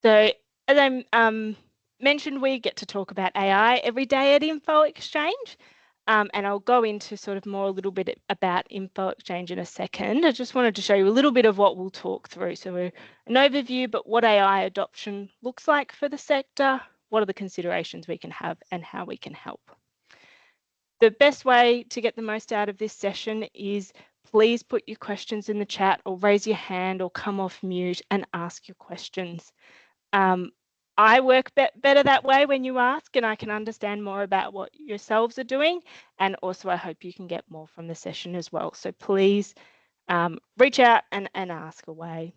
So as I mentioned, we get to talk about AI every day at InfoxChange. And I'll go into sort of more a little bit about InfoxChange in a second. I just wanted to show you a little bit of what we'll talk through. So an overview, but what AI adoption looks like for the sector, what are the considerations we can have and how we can help. The best way to get the most out of this session is please put your questions in the chat or raise your hand or come off mute and ask your questions. I work better that way when you ask, and I can understand more about what yourselves are doing. And also I hope you can get more from the session as well. So please reach out and ask away.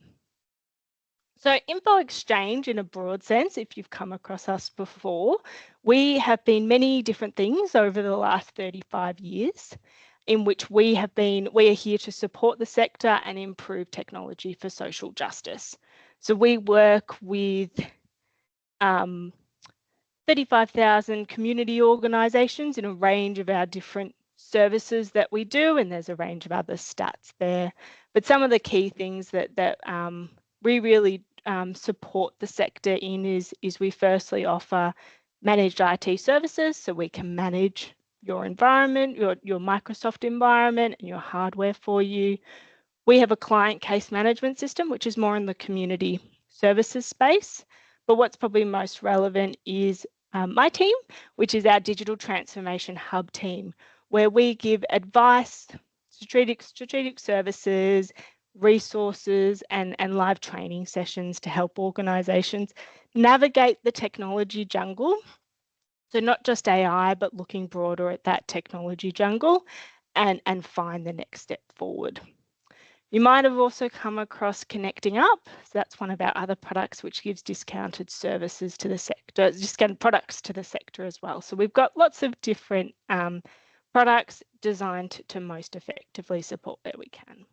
So InfoxChange, in a broad sense, if you've come across us before, we have been many different things over the last 35 years in which we are here to support the sector and improve technology for social justice. So we work with 35,000 community organisations in a range of our different services that we do, and there's a range of other stats there. But some of the key things that we really support the sector in is we firstly offer managed IT services, so we can manage your environment, your Microsoft environment and your hardware for you. We have a client case management system, which is more in the community services space. But what's probably most relevant is my team, which is our digital transformation hub team, where we give advice, strategic services, resources, and live training sessions to help organisations navigate the technology jungle. So not just AI, but looking broader at that technology jungle and find the next step forward. You might have also come across Connecting Up. So that's one of our other products which gives discounted services to the sector, discounted products to the sector as well. So we've got lots of different products designed to most effectively support where we can.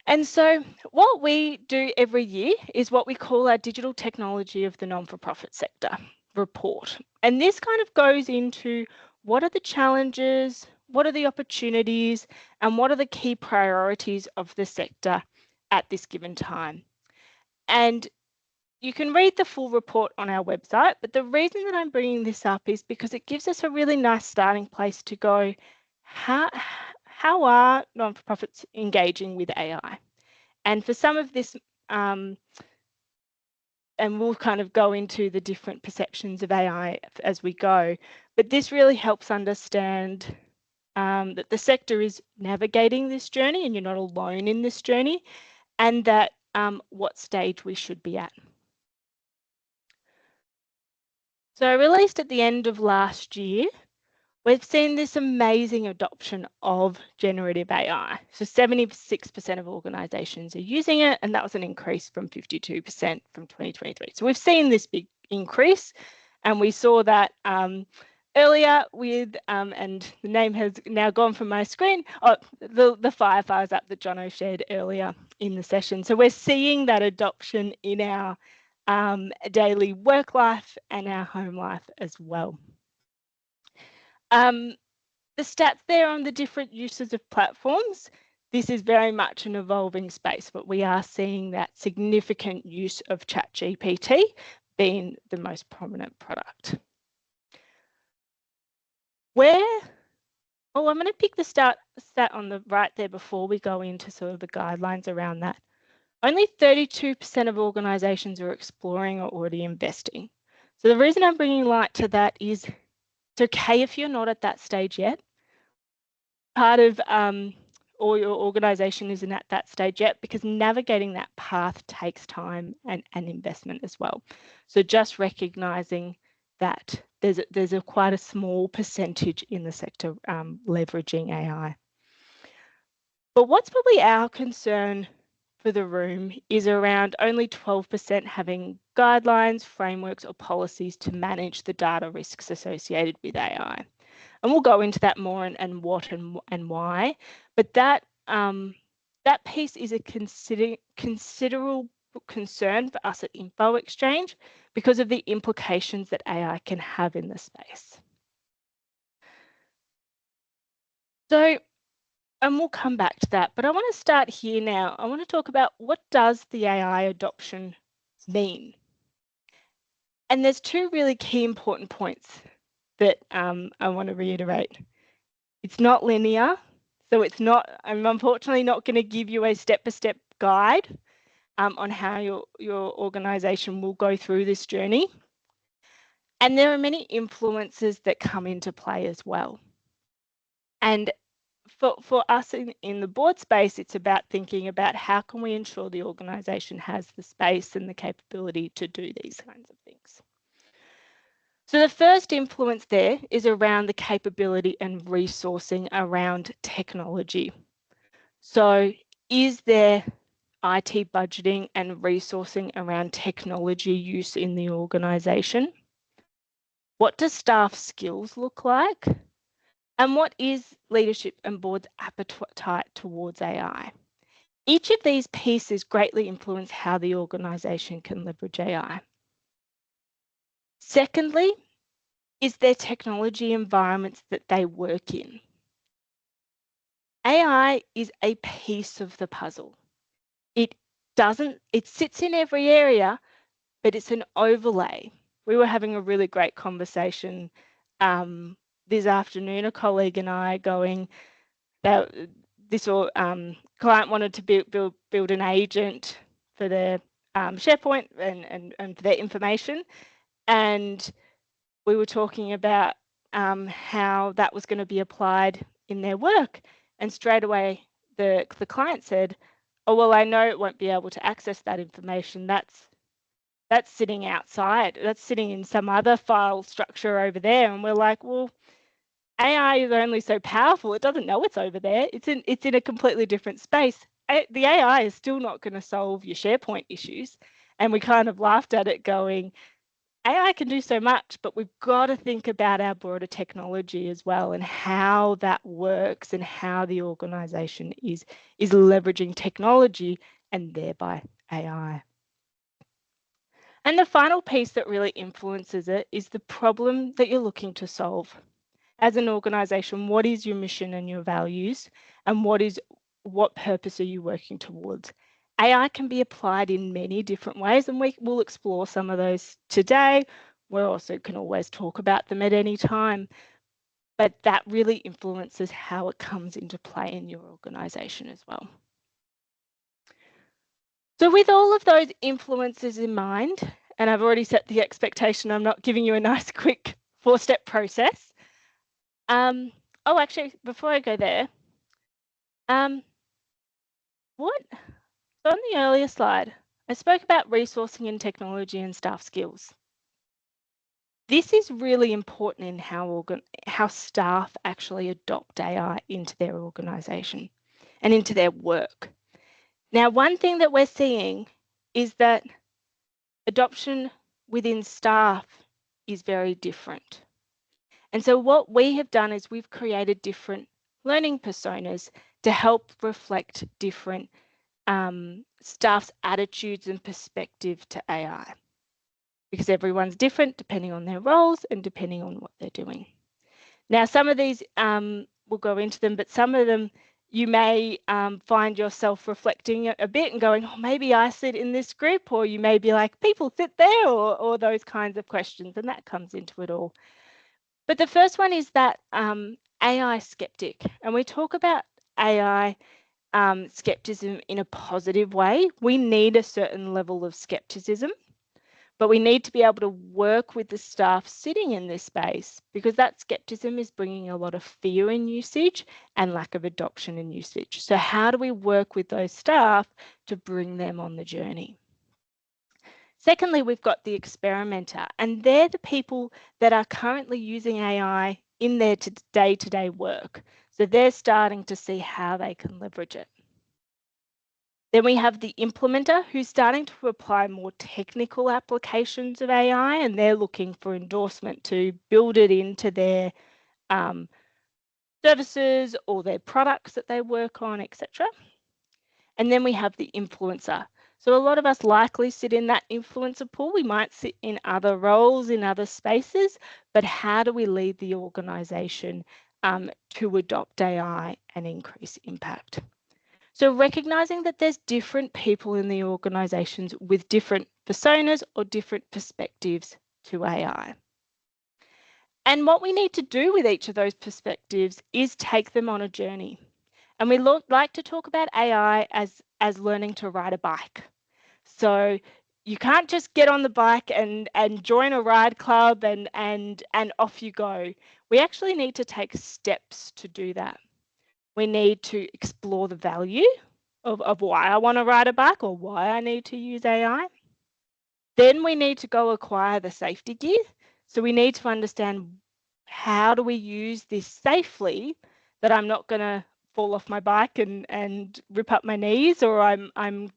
And so what we do every year is what we call our Digital Technology of the Non-for-Profit Sector report. And this kind of goes into what are the challenges, what are the opportunities, and what are the key priorities of the sector at this given time. And you can read the full report on our website, but the reason that I'm bringing this up is because it gives us a really nice starting place to go, how are non-for-profits engaging with AI? And for some of this, and we'll kind of go into the different perceptions of AI as we go, but this really helps understand that the sector is navigating this journey and you're not alone in this journey, and that what stage we should be at. So released at the end of last year, we've seen this amazing adoption of generative AI. So 76% of organisations are using it, and that was an increase from 52% from 2023. So we've seen this big increase, and we saw that earlier with, and the name has now gone from my screen, the firefighters app that Jono shared earlier in the session. So we're seeing that adoption in our daily work life and our home life as well. The stats there on the different uses of platforms, this is very much an evolving space, but we are seeing that significant use of ChatGPT being the most prominent product. I'm going to pick the stat on the right there before we go into sort of the guidelines around that. Only 32% of organisations are exploring or already investing. So the reason I'm bringing light to that is it's okay if you're not at that stage yet. Part of or your organisation isn't at that stage yet, because navigating that path takes time and investment as well. So just recognising that there's quite a small percentage in the sector leveraging AI. But what's probably our concern for the room is around only 12% having guidelines, frameworks or policies to manage the data risks associated with AI. And we'll go into that more and what and why. But that piece is a considerable concern for us at InfoxChange because of the implications that AI can have in the space. So, and we'll come back to that, but I want to start here now. I want to talk about what does the AI adoption mean? And there's two really key important points that I want to reiterate. It's not linear, so it's not, I'm unfortunately not going to give you a step-by-step guide on how your organisation will go through this journey. And there are many influences that come into play as well. And for us in the board space, it's about thinking about how can we ensure the organisation has the space and the capability to do these kinds of things. So the first influence there is around the capability and resourcing around technology. So is there IT budgeting and resourcing around technology use in the organisation? What do staff skills look like? And what is leadership and board's appetite towards AI? Each of these pieces greatly influence how the organisation can leverage AI. Secondly, is there technology environments that they work in? AI is a piece of the puzzle. It sits in every area, but it's an overlay. We were having a really great conversation this afternoon, a colleague and I going, that this client wanted to build an agent for their SharePoint and for their information. And we were talking about how that was going to be applied in their work. And straight away, the client said, oh, well, I know it won't be able to access that information. That's sitting outside. That's sitting in some other file structure over there. And we're like, well, AI is only so powerful. It doesn't know it's over there. It's in a completely different space. The AI is still not going to solve your SharePoint issues. And we kind of laughed at it going, AI can do so much, but we've got to think about our broader technology as well and how that works and how the organisation is leveraging technology and thereby AI. And the final piece that really influences it is the problem that you're looking to solve. As an organisation, what is your mission and your values, and what purpose are you working towards? AI can be applied in many different ways, and we will explore some of those today. We also can always talk about them at any time, but that really influences how it comes into play in your organisation as well. So with all of those influences in mind, and I've already set the expectation, I'm not giving you a nice quick 4-step process. Oh, actually, before I go there, what on the earlier slide, I spoke about resourcing and technology and staff skills. This is really important in how staff actually adopt AI into their organisation and into their work. Now, one thing that we're seeing is that adoption within staff is very different. And so what we have done is we've created different learning personas to help reflect different staff's attitudes and perspective to AI, because everyone's different depending on their roles and depending on what they're doing. Now, some of these, we'll go into them, but some of them you may find yourself reflecting a bit and going, oh, maybe I sit in this group, or you may be like, people sit there, or those kinds of questions, and that comes into it all. But the first one is that AI skeptic, and we talk about AI skepticism in a positive way. We need a certain level of skepticism, but we need to be able to work with the staff sitting in this space, because that skepticism is bringing a lot of fear in usage and lack of adoption in usage. So how do we work with those staff to bring them on the journey? Secondly, we've got the experimenter, and they're the people that are currently using AI in their day-to-day work. So they're starting to see how they can leverage it. Then we have the implementer, who's starting to apply more technical applications of AI, and they're looking for endorsement to build it into their services or their products that they work on, etc. And then we have the influencer. So a lot of us likely sit in that influencer pool. We might sit in other roles, in other spaces, but how do we lead the organisation to adopt AI and increase impact? So recognizing that there's different people in the organizations with different personas or different perspectives to AI. And what we need to do with each of those perspectives is take them on a journey. And we like to talk about AI as learning to ride a bike. So you can't just get on the bike and join a ride club and off you go. We actually need to take steps to do that. We need to explore the value of why I want to ride a bike or why I need to use AI. Then we need to go acquire the safety gear. So we need to understand, how do we use this safely that I'm not going to fall off my bike and rip up my knees, or I'm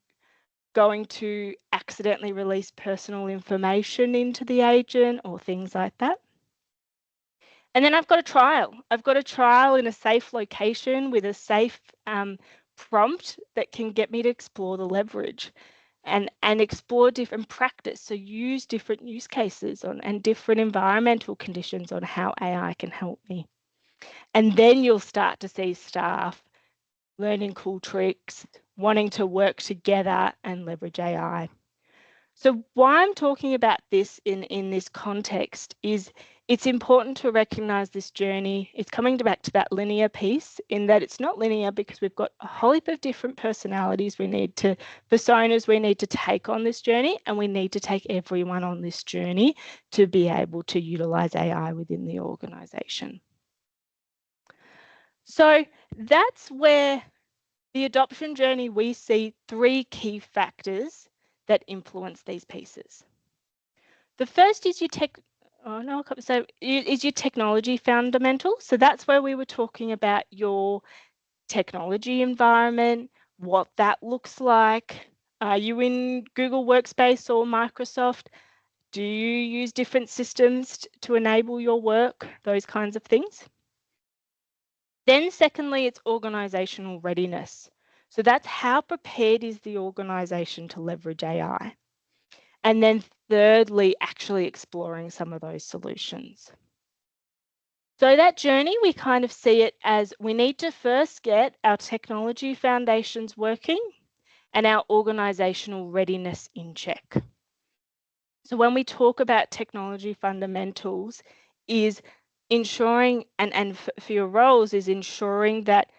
going to accidentally release personal information into the agent or things like that. And then I've got a trial. I've got a trial in a safe location with a safe prompt that can get me to explore the leverage and explore different practice. So use different use cases and different environmental conditions on how AI can help me. And then you'll start to see staff learning cool tricks, wanting to work together and leverage AI. So why I'm talking about this in this context is it's important to recognize this journey. It's coming back to that linear piece, in that it's not linear because we've got a whole heap of different personalities personas we need to take on this journey, and we need to take everyone on this journey to be able to utilize AI within the organization. So that's where the adoption journey, we see 3 key factors that influence these pieces. The first is your technology fundamentals. So that's where we were talking about your technology environment, what that looks like. Are you in Google Workspace or Microsoft? Do you use different systems to enable your work? Those kinds of things. Then secondly, it's organizational readiness. So that's how prepared is the organization to leverage AI. And then thirdly, actually exploring some of those solutions. So that journey, we kind of see it as we need to first get our technology foundations working and our organizational readiness in check. So when we talk about technology fundamentals, is ensuring, and for your roles, is ensuring that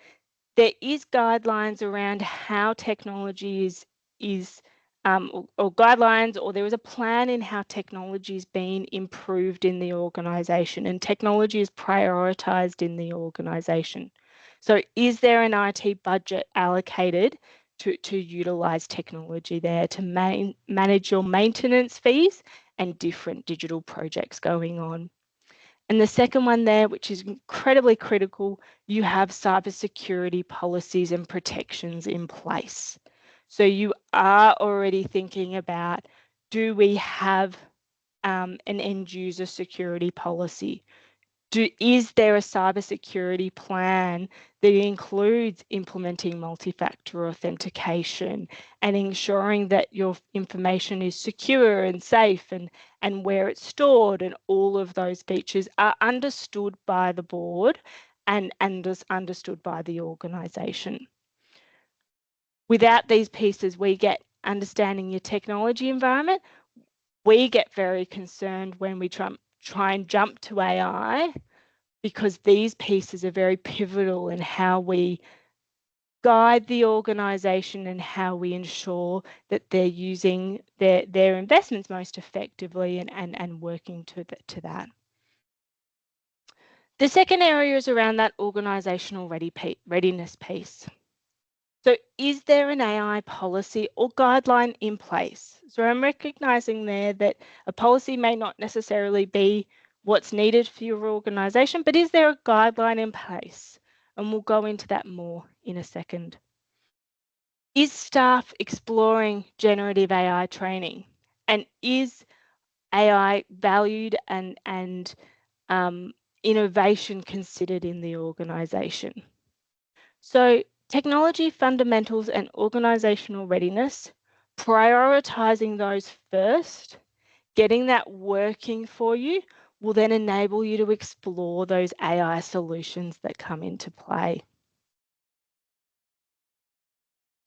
there is guidelines around how technology is or guidelines, or there is a plan in how technology is being improved in the organisation, and technology is prioritised in the organisation. So is there an IT budget allocated to utilise technology there to manage your maintenance fees and different digital projects going on? And the second one there, which is incredibly critical, you have cybersecurity policies and protections in place. So you are already thinking about, do we have an end user security policy? Is there a cybersecurity plan that includes implementing multi-factor authentication and ensuring that your information is secure and safe, and where it's stored, and all of those features are understood by the board and understood by the organisation. Without these pieces, we get understanding your technology environment. We get very concerned when we try and jump to AI, because these pieces are very pivotal in how we guide the organisation and how we ensure that they're using their investments most effectively and working to that. The second area is around that organisational readiness piece. So is there an AI policy or guideline in place? So I'm recognising there that a policy may not necessarily be what's needed for your organisation, but is there a guideline in place? And we'll go into that more in a second. Is staff exploring generative AI training? And is AI valued and innovation considered in the organisation? So technology fundamentals and organisational readiness, prioritising those first, getting that working for you, will then enable you to explore those AI solutions that come into play.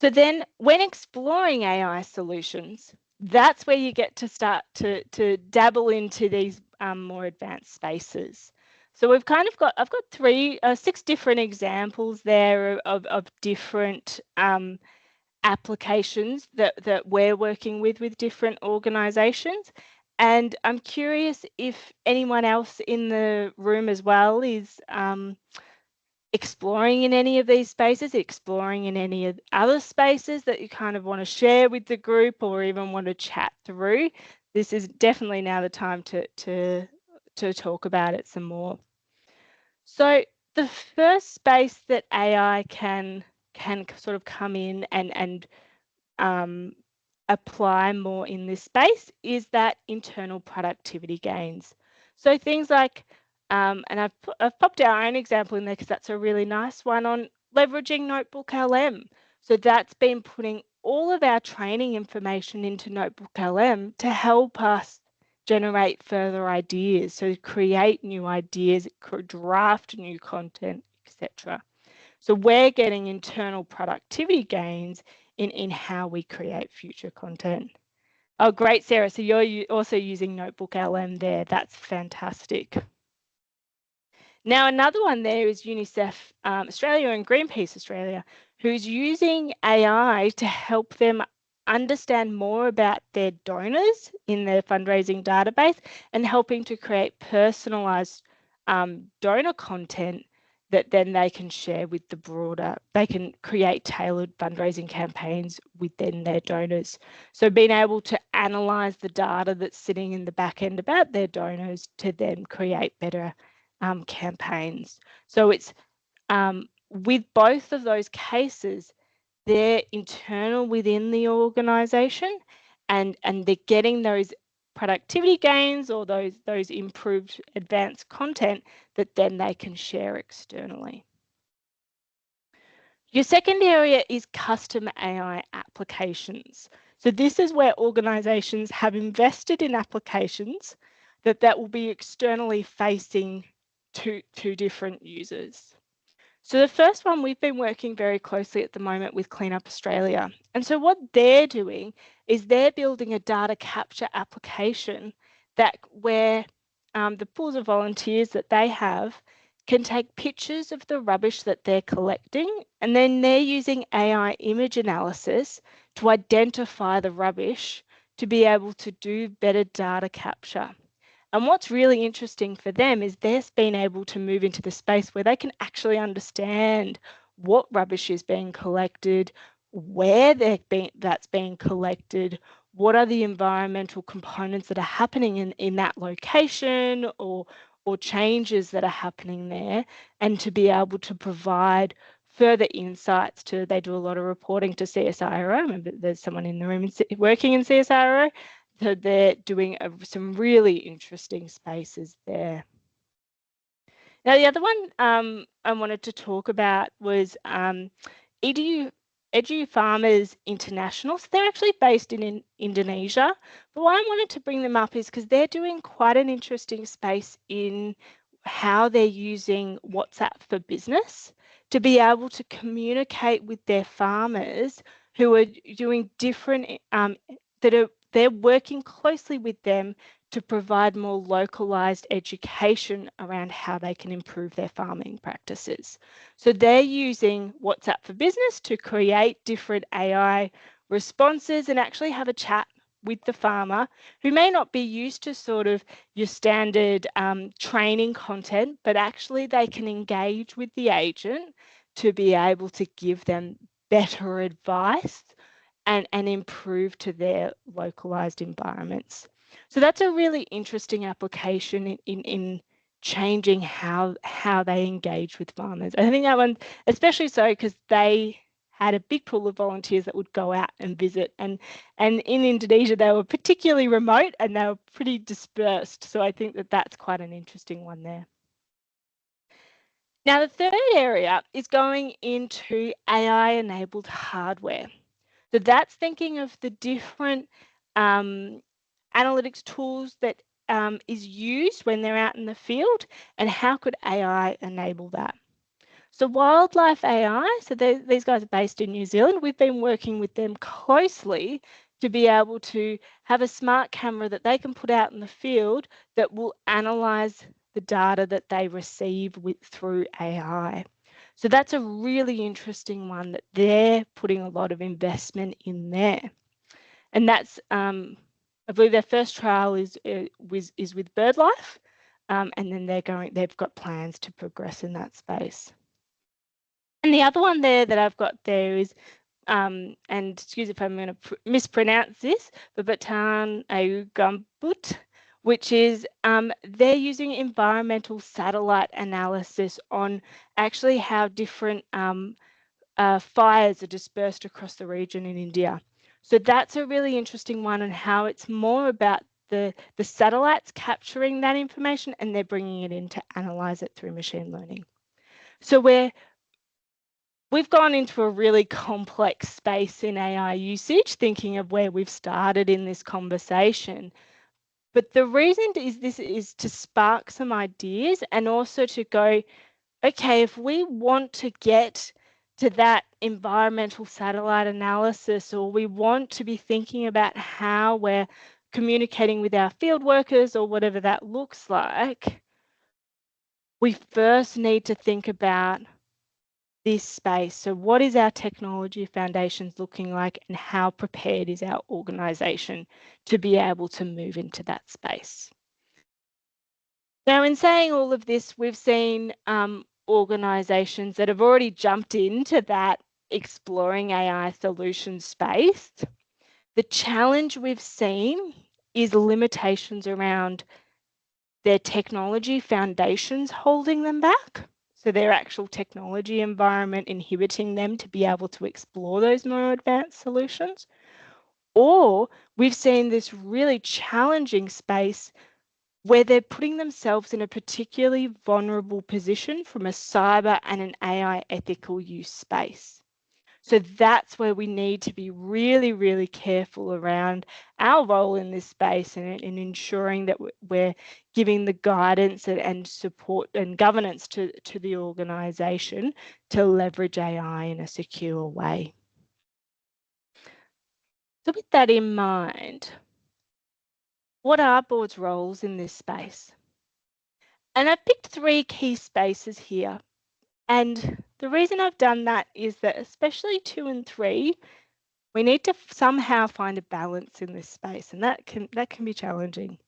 So then when exploring AI solutions, that's where you get to start to dabble into these more advanced spaces. So we've kind of I've got 6 different examples there of different applications that we're working with different organisations. And I'm curious if anyone else in the room as well is exploring in any of these spaces, exploring in any other spaces that you kind of want to share with the group or even want to chat through. This is definitely now the time to talk about it some more. So the first space that AI can sort of come in and apply more in this space is that internal productivity gains. So things like, and I've popped our own example in there because that's a really nice one on leveraging Notebook LM. So that's been putting all of our training information into Notebook LM to help us generate further ideas, so create new ideas, draft new content, etc. So we're getting internal productivity gains in how we create future content. Oh, great, Sarah. So you're also using Notebook LM there. That's fantastic. Now, another one there is UNICEF Australia and Greenpeace Australia, who's using AI to help them understand more about their donors in their fundraising database and helping to create personalised donor content that then they can share with the broader, they can create tailored fundraising campaigns within their donors. So being able to analyse the data that's sitting in the back end about their donors to then create better campaigns. So it's with both of those cases, they're internal within the organisation and they're getting those productivity gains or those improved advanced content that then they can share externally. Your second area is custom AI applications. So this is where organisations have invested in applications that will be externally facing to different users. So the first one, we've been working very closely at the moment with Clean Up Australia. And so what they're doing is they're building a data capture application that where the pools of volunteers that they have can take pictures of the rubbish that they're collecting, and then they're using AI image analysis to identify the rubbish to be able to do better data capture. And what's really interesting for them is they've been able to move into the space where they can actually understand what rubbish is being collected, where that's being collected, what are the environmental components that are happening in that location or changes that are happening there, and to be able to provide further insights to, they do a lot of reporting to CSIRO. Remember, there's someone in the room working in CSIRO. So they're doing some really interesting spaces there. Now, the other one I wanted to talk about was Edu Farmers International. So they're actually based in Indonesia. But why I wanted to bring them up is because they're doing quite an interesting space in how they're using WhatsApp for Business to be able to communicate with their farmers who are doing different, they're working closely with them to provide more localized education around how they can improve their farming practices. So they're using WhatsApp for Business to create different AI responses and actually have a chat with the farmer who may not be used to sort of your standard training content, but actually they can engage with the agent to be able to give them better advice and improve to their localized environments. So that's a really interesting application in changing how they engage with farmers. I think that one, especially so because they had a big pool of volunteers that would go out and visit, and in Indonesia they were particularly remote and they were pretty dispersed. So I think that that's quite an interesting one there. Now, the third area is going into AI-enabled hardware. So that's thinking of the different analytics tools that is used when they're out in the field and how could AI enable that. So Wildlife AI, so these guys are based in New Zealand. We've been working with them closely to be able to have a smart camera that they can put out in the field that will analyse the data that they receive through AI. So that's a really interesting one that they're putting a lot of investment in there. And that's, I believe their first trial is with BirdLife, and then they've got plans to progress in that space. And the other one there that I've got there is, and excuse if I'm going to mispronounce this, but ACIUCN, which is they're using environmental satellite analysis on actually how different fires are dispersed across the region in India. So that's a really interesting one, and how it's more about the satellites capturing that information and they're bringing it in to analyze it through machine learning. So we've gone into a really complex space in AI usage, thinking of where we've started in this conversation. But the reason is to spark some ideas and also to go, okay, if we want to get to that environmental satellite analysis, or we want to be thinking about how we're communicating with our field workers or whatever that looks like, we first need to think about this space. So what is our technology foundations looking like, and how prepared is our organisation to be able to move into that space? Now, in saying all of this, we've seen organisations that have already jumped into that exploring AI solution space. The challenge we've seen is limitations around their technology foundations holding them back. So their actual technology environment inhibiting them to be able to explore those more advanced solutions. Or we've seen this really challenging space where they're putting themselves in a particularly vulnerable position from a cyber and an AI ethical use space. So that's where we need to be really, really careful around our role in this space, and in ensuring that we're giving the guidance and support and governance to the organisation to leverage AI in a secure way. So with that in mind, what are boards' roles in this space? And I've picked 3 key spaces here. And the reason I've done that is that especially 2 and 3, we need to somehow find a balance in this space, and that can be challenging.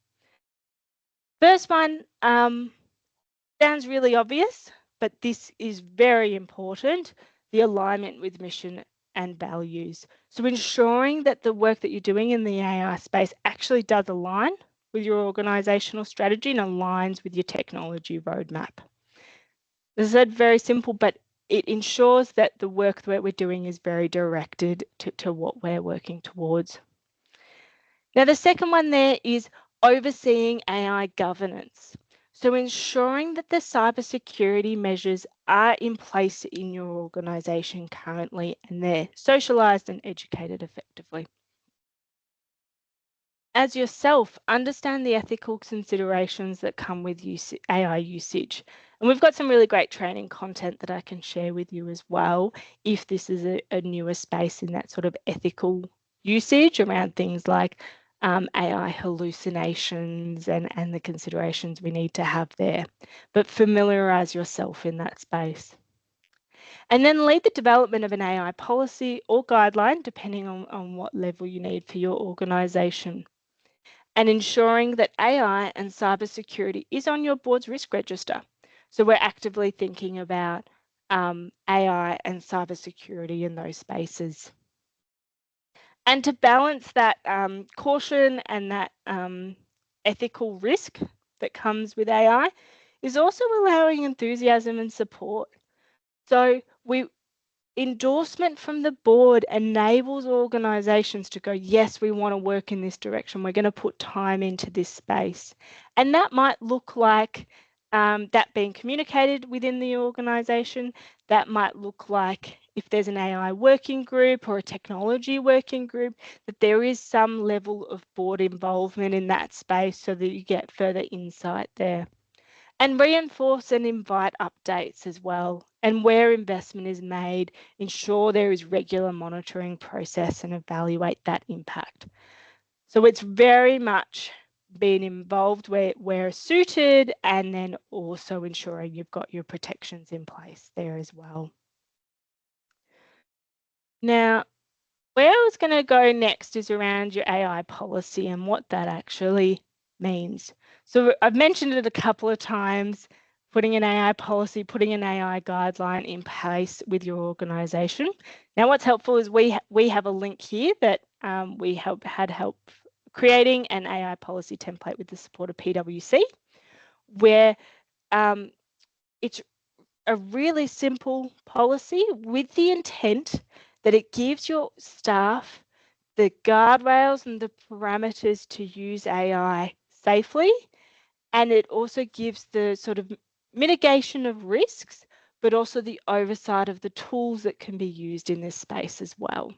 First one sounds really obvious, but this is very important, the alignment with mission and values. So ensuring that the work that you're doing in the AI space actually does align with your organisational strategy and aligns with your technology roadmap. This is very simple, but it ensures that the work that we're doing is very directed to what we're working towards. Now, the second one there is overseeing AI governance. So ensuring that the cybersecurity measures are in place in your organisation currently, and they're socialised and educated effectively. As yourself, understand the ethical considerations that come with AI usage. And we've got some really great training content that I can share with you as well, if this is a newer space in that sort of ethical usage around things like AI hallucinations and the considerations we need to have there. But familiarise yourself in that space. And then lead the development of an AI policy or guideline, depending on what level you need for your organisation. And ensuring that AI and cybersecurity is on your board's risk register. So we're actively thinking about AI and cybersecurity in those spaces. And to balance that caution and that ethical risk that comes with AI is also allowing enthusiasm and support. So endorsement from the board enables organisations to go, yes, we want to work in this direction. We're going to put time into this space. And that might look like that being communicated within the organisation. That might look like, if there's an AI working group or a technology working group, that there is some level of board involvement in that space so that you get further insight there. And reinforce and invite updates as well And where investment is made, ensure there is regular monitoring process and evaluate that impact. So it's very much being involved where suited, and then also ensuring you've got your protections in place there as well. Now, where I was going to go next is around your AI policy and what that actually means. So I've mentioned it a couple of times, putting an AI policy, putting an AI guideline in place with your organisation. Now, what's helpful is we have a link here that we had help creating an AI policy template with the support of PwC, where it's a really simple policy with the intent that it gives your staff the guardrails and the parameters to use AI safely, and it also gives the sort of mitigation of risks, but also the oversight of the tools that can be used in this space as well.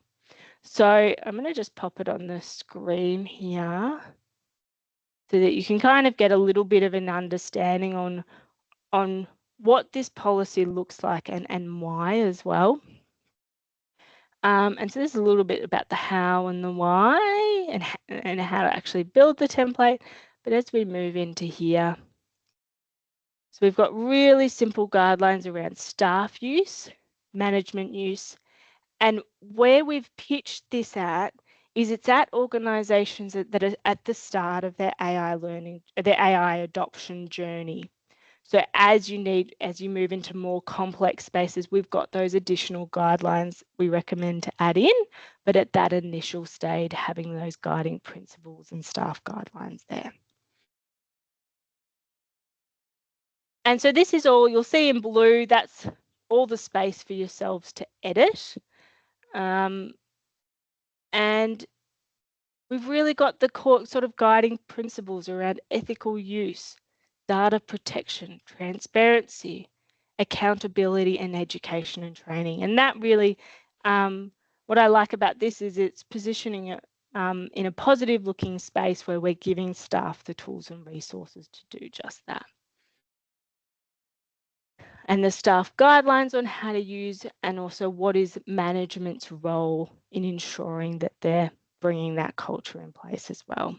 So I'm going to just pop it on the screen here so that you can kind of get a little bit of an understanding on what this policy looks like and why as well. And so this is a little bit about the how and the why and how to actually build the template. But as we move into here, so we've got really simple guidelines around staff use, management use, and where we've pitched this at is it's at organisations that are at the start of their AI learning, their AI adoption journey. So as you move into more complex spaces, we've got those additional guidelines we recommend to add in, but at that initial stage, having those guiding principles and staff guidelines there. And so this is all you'll see in blue, that's all the space for yourselves to edit. And we've really got the core sort of guiding principles around ethical use, data protection, transparency, accountability, and education and training. And that really, what I like about this is it's positioning it in a positive looking space where we're giving staff the tools and resources to do just that. And the staff guidelines on how to use, and also what is management's role in ensuring that they're bringing that culture in place as well.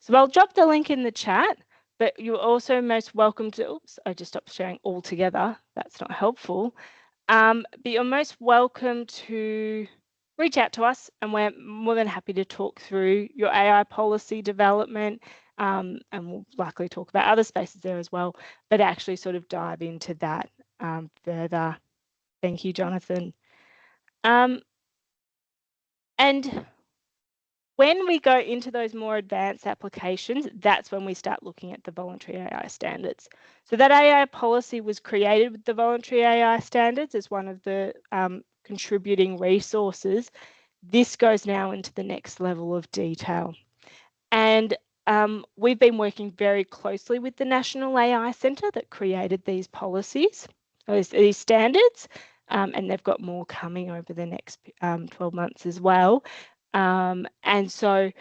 So I'll drop the link in the chat, but you're also most welcome to, oops, I just stopped sharing altogether. That's not helpful. But you're most welcome to reach out to us, and we're more than happy to talk through your AI policy development, and we'll likely talk about other spaces there as well, but actually sort of dive into that further. Thank you, Jonathan. And when we go into those more advanced applications, that's when we start looking at the voluntary AI standards. So that AI policy was created with the voluntary AI standards as one of the contributing resources. This goes now into the next level of detail. And we've been working very closely with the National AI Centre that created these policies, these standards, and they've got more coming over the next 12 months as well. And so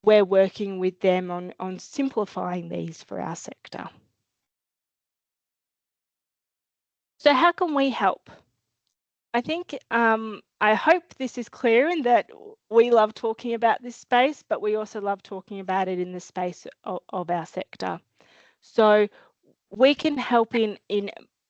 we're working with them on simplifying these for our sector. So how can we help? I think I hope this is clear in that we love talking about this space, but we also love talking about it in the space of our sector. So we can help in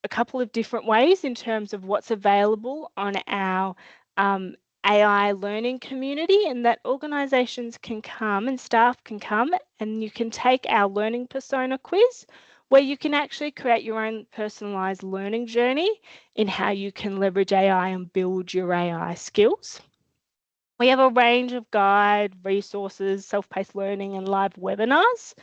a couple of different ways in terms of what's available on our AI learning community, and that organisations can come and staff can come and you can take our learning persona quiz, where you can actually create your own personalised learning journey in how you can leverage AI and build your AI skills. We have a range of guide, resources, self-paced learning and live webinars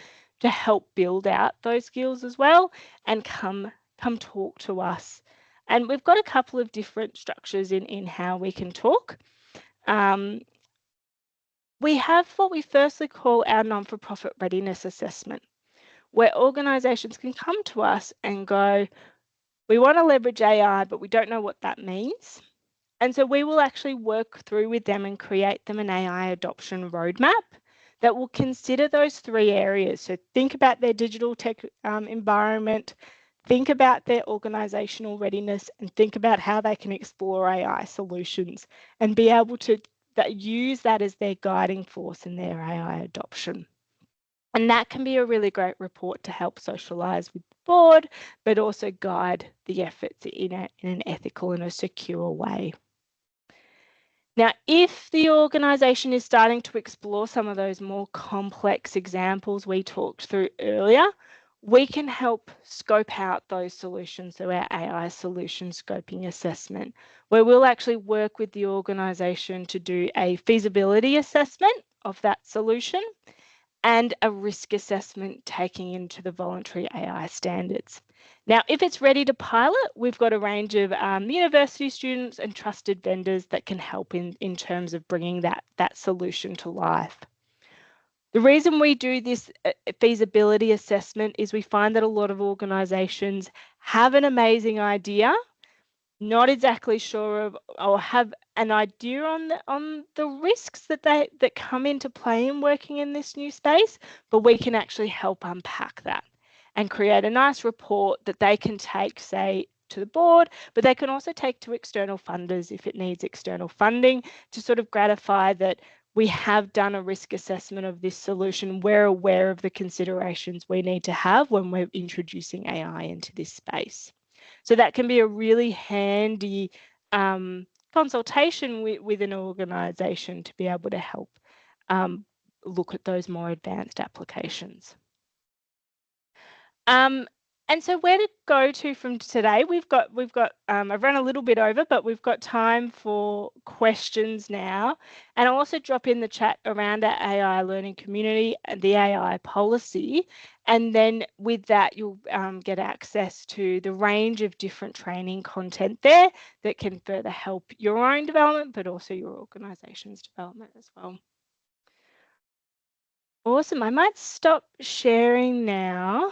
to help build out those skills as well, and come talk to us. And we've got a couple of different structures in how we can talk. We have what we firstly call our non-for-profit readiness assessment, where organisations can come to us and go, we want to leverage AI, but we don't know what that means. And so we will actually work through with them and create them an AI adoption roadmap that will consider those three areas. So think about their digital tech environment, think about their organisational readiness and think about how they can explore AI solutions and be able to use that as their guiding force in their AI adoption. And that can be a really great report to help socialise with the board, but also guide the efforts in an ethical and a secure way. Now, if the organisation is starting to explore some of those more complex examples we talked through earlier, we can help scope out those solutions through our AI solution scoping assessment, where we'll actually work with the organisation to do a feasibility assessment of that solution and a risk assessment taking into the voluntary AI standards. Now, if it's ready to pilot, we've got a range of university students and trusted vendors that can help in terms of bringing that solution to life. The reason we do this feasibility assessment is we find that a lot of organisations have an amazing idea, not exactly sure of or have an idea on the risks that come into play in working in this new space, but we can actually help unpack that and create a nice report that they can take, say, to the board, but they can also take to external funders if it needs external funding to sort of gratify that we have done a risk assessment of this solution. We're aware of the considerations we need to have when we're introducing AI into this space. So that can be a really handy consultation with an organisation to be able to help look at those more advanced applications. And so where to go to from today? We've got I've run a little bit over, but we've got time for questions now. And I'll also drop in the chat around our AI learning community and the AI policy. And then with that, you'll get access to the range of different training content there that can further help your own development, but also your organisation's development as well. Awesome. I might stop sharing now.